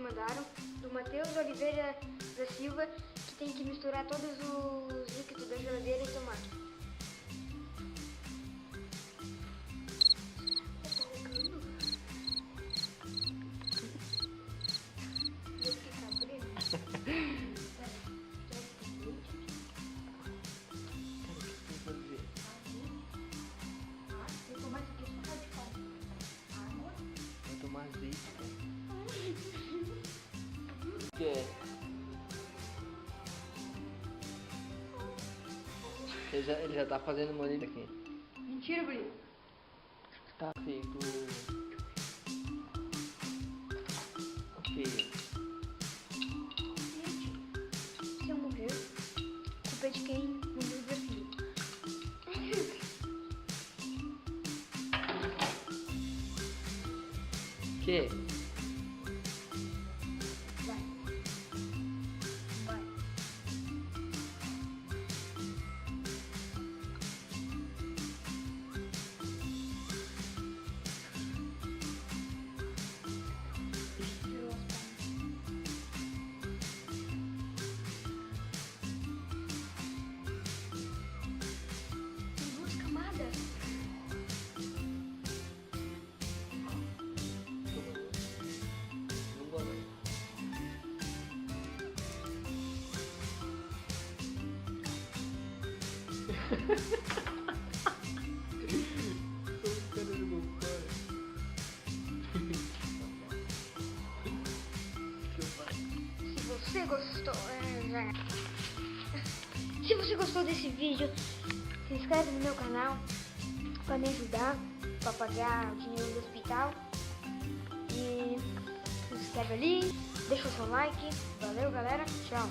mandaram, do Matheus Oliveira da Silva, que tem que misturar todos os líquidos da geladeira e tomar. Tomar azeite, cara. O que é? Ele já tá fazendo molinho aqui. Mentira, Bruno. Tá feito. Ok. Se eu morrer, culpa é de quem não me desafio. Que? Vai. Vai. Tem duas camadas. Não gosto. Se você gostou desse vídeo, se inscreve no meu canal para me ajudar para pagar o dinheiro do hospital. E se inscreve ali, deixa o seu like. Valeu, galera. Tchau.